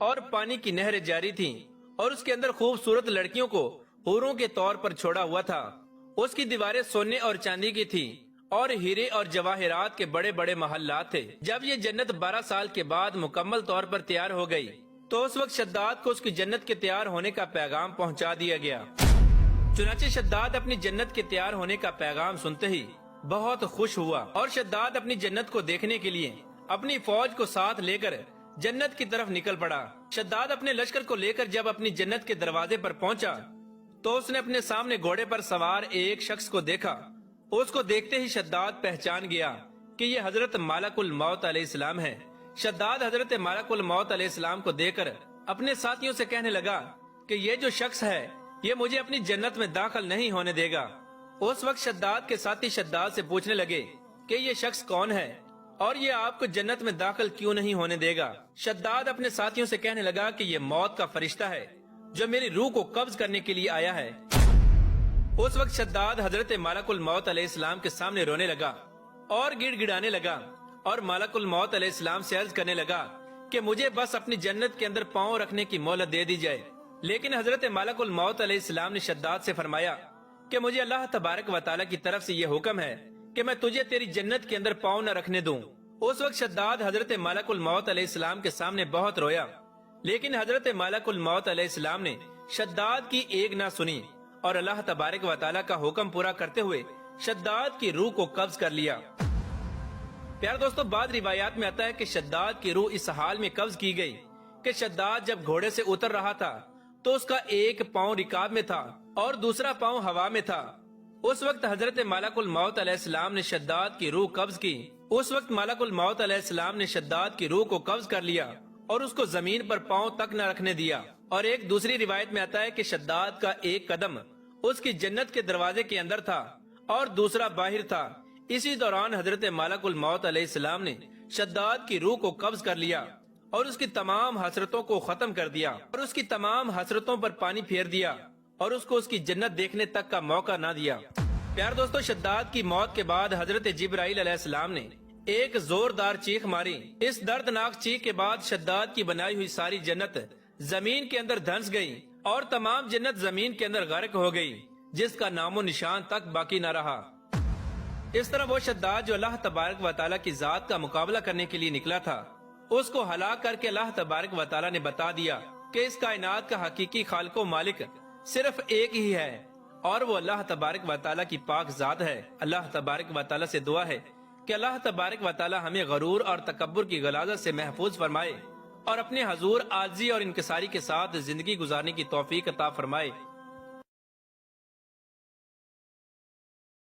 اور پانی کی نہریں جاری تھیں اور اس کے اندر خوبصورت لڑکیوں کو حوروں کے طور پر چھوڑا ہوا تھا۔ اس کی دیواریں سونے اور چاندی کی تھیں اور ہیرے اور جواہرات کے بڑے بڑے محلات تھے۔ جب یہ جنت 12 سال کے بعد مکمل طور پر تیار ہو گئی تو اس وقت شداد کو اس کی جنت کے تیار ہونے کا پیغام پہنچا دیا گیا۔ چنانچہ شداد اپنی جنت کے تیار ہونے کا پیغام سنتے ہی بہت خوش ہوا اور شداد اپنی جنت کو دیکھنے کے لیے اپنی فوج کو ساتھ لے کر جنت کی طرف نکل پڑا۔ شداد اپنے لشکر کو لے کر جب اپنی جنت کے دروازے پر پہنچا تو اس نے اپنے سامنے گھوڑے پر سوار ایک شخص کو دیکھا۔ اس کو دیکھتے ہی شداد پہچان گیا کہ یہ حضرت ملک الموت علیہ السلام ہے۔ شداد حضرت ملک الموت علیہ السلام کو دیکھ کر اپنے ساتھیوں سے کہنے لگا کہ یہ جو شخص ہے یہ مجھے اپنی جنت میں داخل نہیں ہونے دے گا۔ اس وقت شداد کے ساتھی شداد سے پوچھنے لگے کہ یہ شخص کون ہے اور یہ آپ کو جنت میں داخل کیوں نہیں ہونے دے گا۔ شداد اپنے ساتھیوں سے کہنے لگا کہ یہ موت کا فرشتہ ہے جو میری روح کو قبض کرنے کے لیے آیا ہے۔ اس وقت شداد حضرت ملک الموت علیہ السلام کے سامنے رونے لگا اور گڑ گڑانے لگا اور ملک الموت علیہ السلام سے عرض کرنے لگا کہ مجھے بس اپنی جنت کے اندر پاؤں رکھنے کی مہلت دے دی جائے۔ لیکن حضرت ملک الموت علیہ السلام نے شداد سے فرمایا کہ مجھے اللہ تبارک و تعالیٰ کی طرف سے یہ حکم ہے کہ میں تجھے تیری جنت کے اندر پاؤں نہ رکھنے دوں۔ اس وقت شداد حضرت ملک الموت علیہ السلام کے سامنے بہت رویا، لیکن حضرت ملک الموت علیہ السلام نے شداد کی ایک نہ سنی اور اللہ تبارک و تعالیٰ کا حکم پورا کرتے ہوئے شداد کی روح کو قبض کر لیا۔ پیار دوستو، بعض روایات میں آتا ہے کہ شداد کی روح اس حال میں قبض کی گئی کہ شداد جب گھوڑے سے اتر رہا تھا تو اس کا ایک پاؤں رکاب میں تھا اور دوسرا پاؤں ہوا میں تھا۔ اس وقت حضرت ملک الموت علیہ السلام نے شداد کی روح قبض کی۔ اس وقت ملک الموت علیہ السلام نے شداد کی روح کو قبض کر لیا اور اس کو زمین پر پاؤں تک نہ رکھنے دیا۔ اور ایک دوسری روایت میں آتا ہے کہ شداد کا ایک قدم اس کی جنت کے دروازے کے اندر تھا اور دوسرا باہر تھا۔ اسی دوران حضرت ملک الموت علیہ السلام نے شداد کی روح کو قبض کر لیا اور اس کی تمام حسرتوں کو ختم کر دیا اور اس کی تمام حسرتوں پر پانی پھیر دیا اور اس کو اس کی جنت دیکھنے تک کا موقع نہ دیا۔ پیار دوستو، شداد کی موت کے بعد حضرت جبرائیل علیہ السلام نے ایک زوردار چیخ ماری۔ اس دردناک چیخ کے بعد شداد کی بنائی ہوئی ساری جنت زمین کے اندر دھنس گئی اور تمام جنت زمین کے اندر غرق ہو گئی، جس کا نام و نشان تک باقی نہ رہا۔ اس طرح وہ شداد جو اللہ تبارک و تعالیٰ کی ذات کا مقابلہ کرنے کے لیے نکلا تھا، اس کو ہلاک کر کے اللہ تبارک و تعالیٰ نے بتا دیا کہ اس کائنات کا حقیقی خالق و مالک صرف ایک ہی ہے اور وہ اللہ تبارک و تعالیٰ کی پاک ذات ہے۔ اللہ تبارک و تعالیٰ سے دعا ہے کہ اللہ تبارک و تعالیٰ ہمیں غرور اور تکبر کی غلاظت سے محفوظ فرمائے اور اپنے حضور عاجزی اور انکساری کے ساتھ زندگی گزارنے کی توفیق عطا فرمائے۔